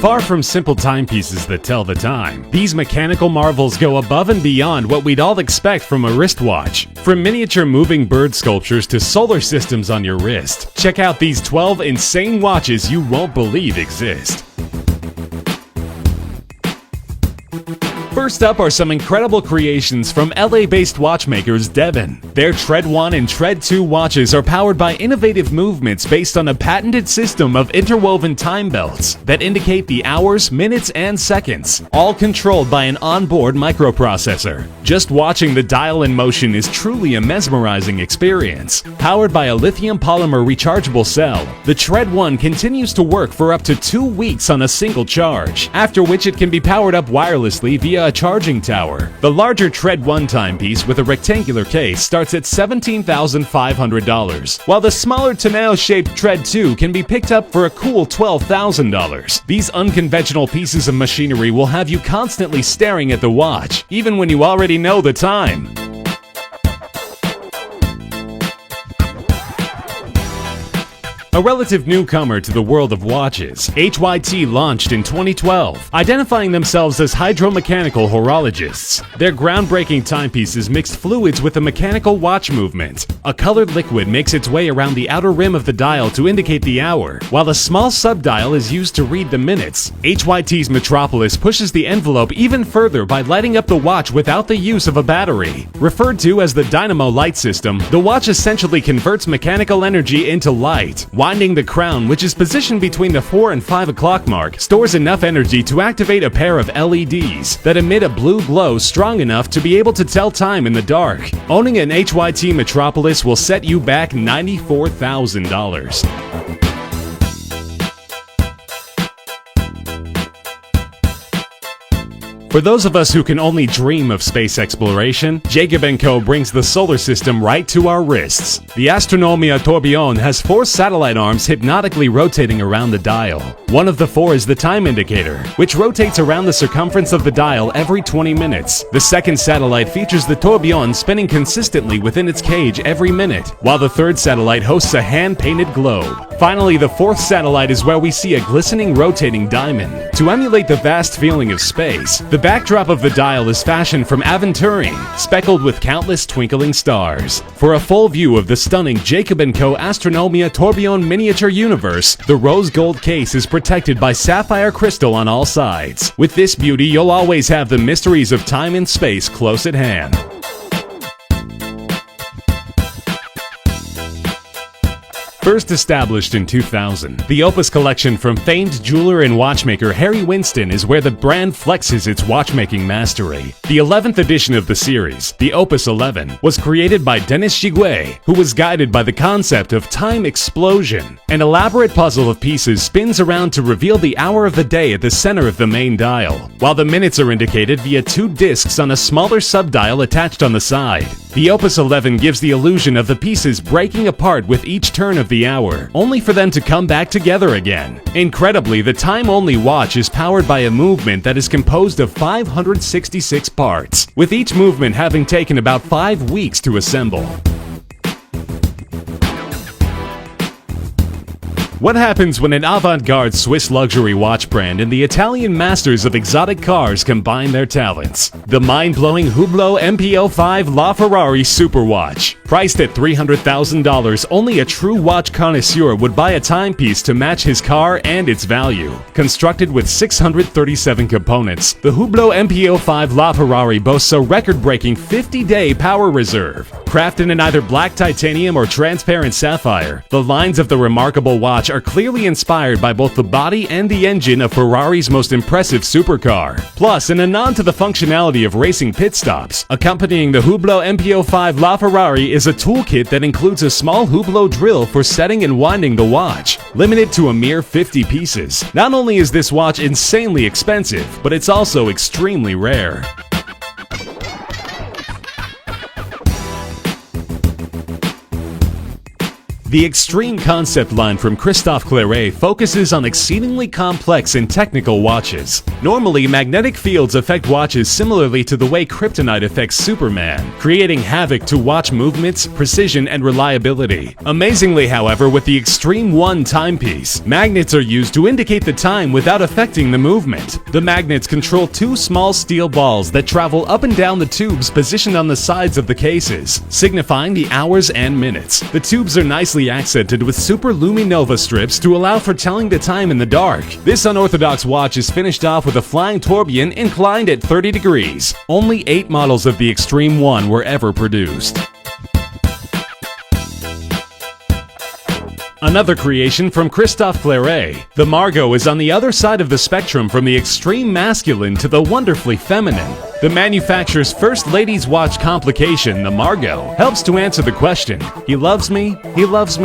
Far from simple timepieces that tell the time, these mechanical marvels go above and beyond what we'd all expect from a wristwatch. From miniature moving bird sculptures to solar systems on your wrist, check out these 12 insane watches you won't believe exist. First up are some incredible creations from LA-based watchmakers Devon. Their Tread 1 and Tread 2 watches are powered by innovative movements based on a patented system of interwoven time belts that indicate the hours, minutes, and seconds, all controlled by an onboard microprocessor. Just watching the dial in motion is truly a mesmerizing experience. Powered by a lithium polymer rechargeable cell, the Tread 1 continues to work for up to 2 weeks on a single charge, after which it can be powered up wirelessly via a charging tower. The larger Tread 1 timepiece with a rectangular case starts at $17,500, while the smaller tonneau-shaped Tread 2 can be picked up for a cool $12,000. These unconventional pieces of machinery will have you constantly staring at the watch, even when you already know the time. A relative newcomer to the world of watches, HYT launched in 2012, identifying themselves as hydromechanical horologists. Their groundbreaking timepieces mixed fluids with a mechanical watch movement. A colored liquid makes its way around the outer rim of the dial to indicate the hour, while a small subdial is used to read the minutes. HYT's Metropolis pushes the envelope even further by lighting up the watch without the use of a battery. Referred to as the dynamo light system, the watch essentially converts mechanical energy into light. Winding the crown, which is positioned between the 4 and 5 o'clock mark, stores enough energy to activate a pair of LEDs that emit a blue glow strong enough to be able to tell time in the dark. Owning an HYT Metropolis will set you back $94,000. For those of us who can only dream of space exploration, Jacob & Co. brings the solar system right to our wrists. The Astronomia Tourbillon has 4 satellite arms hypnotically rotating around the dial. One of the 4 is the time indicator, which rotates around the circumference of the dial every 20 minutes. The second satellite features the tourbillon spinning consistently within its cage every minute, while the third satellite hosts a hand-painted globe. Finally, the 4th satellite is where we see a glistening rotating diamond. To emulate the vast feeling of space, the backdrop of the dial is fashioned from aventurine, speckled with countless twinkling stars. For a full view of the stunning Jacob & Co. Astronomia Tourbillon miniature universe, the rose gold case is protected by sapphire crystal on all sides. With this beauty, you'll always have the mysteries of time and space close at hand. First established in 2000, the Opus collection from famed jeweler and watchmaker Harry Winston is where the brand flexes its watchmaking mastery. The 11th edition of the series, the Opus 11, was created by Denis Giguet, who was guided by the concept of time explosion. An elaborate puzzle of pieces spins around to reveal the hour of the day at the center of the main dial, while the minutes are indicated via 2 discs on a smaller subdial attached on the side. The Opus 11 gives the illusion of the pieces breaking apart with each turn of the hour, only for them to come back together again. Incredibly, the time-only watch is powered by a movement that is composed of 566 parts, with each movement having taken about 5 weeks to assemble. What happens when an avant-garde Swiss luxury watch brand and the Italian masters of exotic cars combine their talents? The mind-blowing Hublot MPO5 LaFerrari Superwatch. Priced at $300,000, only a true watch connoisseur would buy a timepiece to match his car and its value. Constructed with 637 components, the Hublot MPO5 LaFerrari boasts a record-breaking 50-day power reserve. Crafted in either black titanium or transparent sapphire, the lines of the remarkable watch are clearly inspired by both the body and the engine of Ferrari's most impressive supercar. Plus, in a nod to the functionality of racing pit stops, accompanying the Hublot MPO5 LaFerrari is a toolkit that includes a small Hublot drill for setting and winding the watch, limited to a mere 50 pieces. Not only is this watch insanely expensive, but it's also extremely rare. The Extreme concept line from Christophe Claret focuses on exceedingly complex and technical watches. Normally, magnetic fields affect watches similarly to the way kryptonite affects Superman, creating havoc to watch movements, precision, and reliability. Amazingly, however, with the Extreme 1 timepiece, magnets are used to indicate the time without affecting the movement. The magnets control two small steel balls that travel up and down the tubes positioned on the sides of the cases, signifying the hours and minutes. The tubes are nicely accented with super luminova strips to allow for telling the time in the dark. This unorthodox watch is finished off with a flying tourbillon inclined at 30 degrees. Only 8 models of the Extreme 1 were ever produced. Another creation from Christophe Claret, the Margot is on the other side of the spectrum from the extreme masculine to the wonderfully feminine. The manufacturer's first ladies' watch complication, the Margot, helps to answer the question, he loves me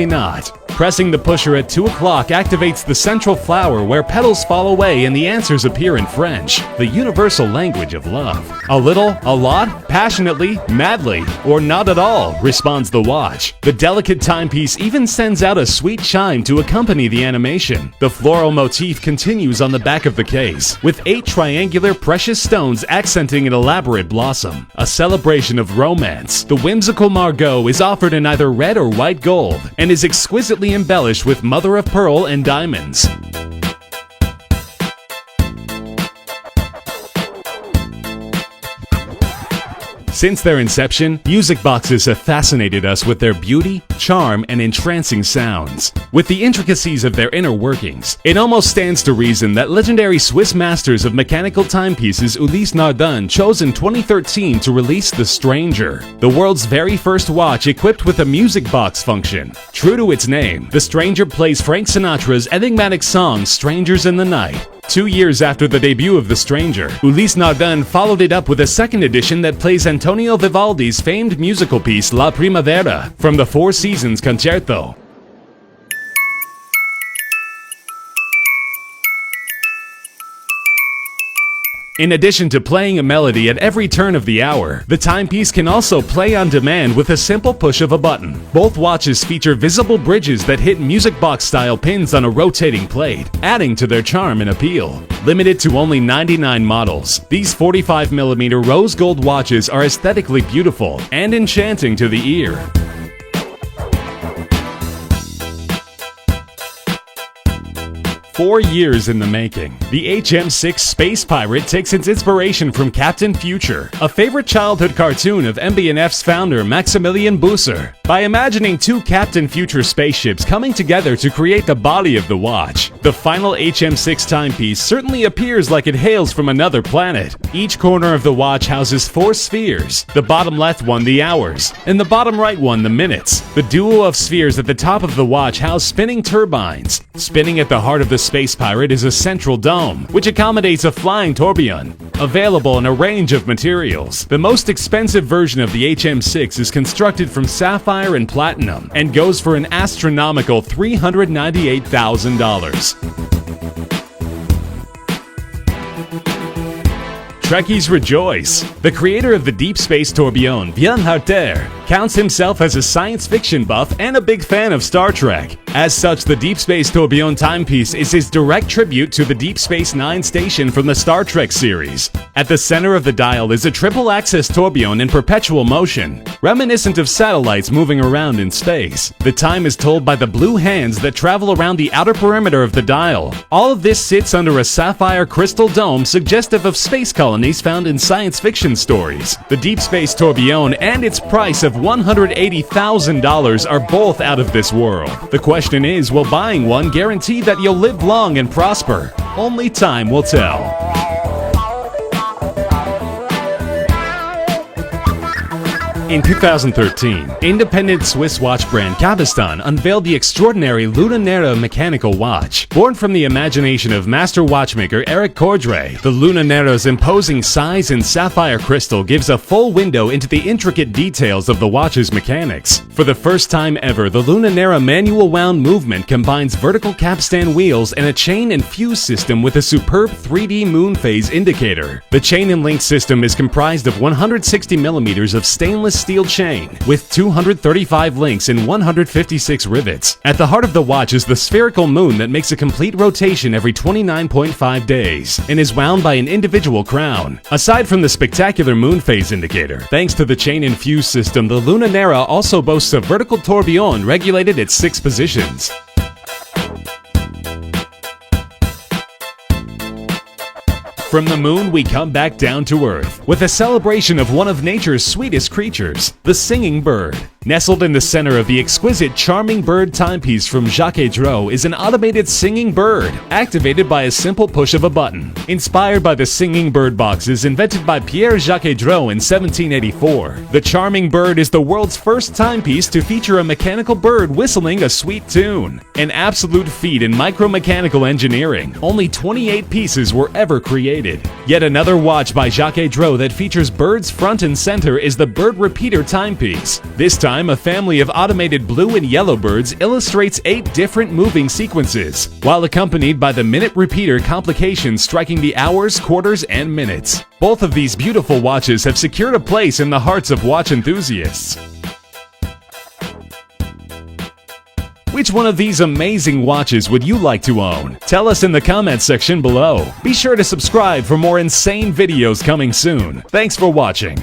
not. Pressing the pusher at 2 o'clock activates the central flower where petals fall away and the answers appear in French, the universal language of love. A little, a lot, passionately, madly, or not at all, responds the watch. The delicate timepiece even sends out a sweet chime to accompany the animation. The floral motif continues on the back of the case, with 8 triangular precious stones accenting an elaborate blossom. A celebration of romance, the whimsical Margot is offered in either red or white gold, and is exquisitely embellished with mother of pearl and diamonds. Since their inception, music boxes have fascinated us with their beauty, charm, and entrancing sounds. With the intricacies of their inner workings, it almost stands to reason that legendary Swiss masters of mechanical timepieces Ulysse Nardin chose in 2013 to release the Stranger, the world's very first watch equipped with a music box function. True to its name, the Stranger plays Frank Sinatra's enigmatic song Strangers in the Night. 2 years after the debut of The Stranger, Ulysse Nardin followed it up with a second edition that plays Antonio Vivaldi's famed musical piece La Primavera from the Four Seasons Concerto. In addition to playing a melody at every turn of the hour, the timepiece can also play on demand with a simple push of a button. Both watches feature visible bridges that hit music box-style pins on a rotating plate, adding to their charm and appeal. Limited to only 99 models, these 45mm rose gold watches are aesthetically beautiful and enchanting to the ear. "4 years in the making, the HM6 Space Pirate takes its inspiration from Captain Future, a favorite childhood cartoon of MB&F's founder Maximilian Busser. By imagining 2 Captain Future spaceships coming together to create the body of the watch, the final HM6 timepiece certainly appears like it hails from another planet. Each corner of the watch houses 4 spheres, the bottom left one the hours, and the bottom right one the minutes. The duo of spheres at the top of the watch house spinning turbines. Spinning at the heart of the Space Pirate is a central dome, which accommodates a flying tourbillon. Available in a range of materials, the most expensive version of the HM6 is constructed from sapphire and platinum, and goes for an astronomical $398,000. Trekkies rejoice! The creator of the Deep Space Tourbillon, Björn Harter, counts himself as a science fiction buff and a big fan of Star Trek. As such, the Deep Space Tourbillon timepiece is his direct tribute to the Deep Space Nine station from the Star Trek series. At the center of the dial is a triple-axis tourbillon in perpetual motion, reminiscent of satellites moving around in space. The time is told by the blue hands that travel around the outer perimeter of the dial. All of this sits under a sapphire crystal dome suggestive of space colonies found in science fiction stories. The Deep Space Tourbillon and its price of $180,000 are both out of this world. The question is, will buying one guarantee that you'll live long and prosper? Only time will tell. In 2013, independent Swiss watch brand Cabestan unveiled the extraordinary Lunanera mechanical watch. Born from the imagination of master watchmaker Eric Cordray, the Lunanera's imposing size and sapphire crystal gives a full window into the intricate details of the watch's mechanics. For the first time ever, the Lunanera manual wound movement combines vertical capstan wheels and a chain and fuse system with a superb 3D moon phase indicator. The chain and link system is comprised of 160mm of stainless steel chain with 235 links and 156 rivets. At the heart of the watch is the spherical moon that makes a complete rotation every 29.5 days and is wound by an individual crown. Aside from the spectacular moon phase indicator, thanks to the chain-infused system, the Lunanera also boasts a vertical tourbillon regulated at 6 positions. From the moon, we come back down to Earth with a celebration of one of nature's sweetest creatures, the singing bird. Nestled in the center of the exquisite Charming Bird timepiece from Jacques Dreux is an automated singing bird, activated by a simple push of a button. Inspired by the singing bird boxes invented by Pierre-Jacques Dreux in 1784, the Charming Bird is the world's first timepiece to feature a mechanical bird whistling a sweet tune. An absolute feat in micromechanical engineering. Only 28 pieces were ever created. Yet another watch by Jacques Dreux that features birds front and center is the Bird Repeater timepiece. This time, a family of automated blue and yellow birds illustrates 8 different moving sequences, while accompanied by the minute repeater complication striking the hours, quarters, and minutes. Both of these beautiful watches have secured a place in the hearts of watch enthusiasts. Which one of these amazing watches would you like to own? Tell us in the comments section below. Be sure to subscribe for more insane videos coming soon. Thanks for watching.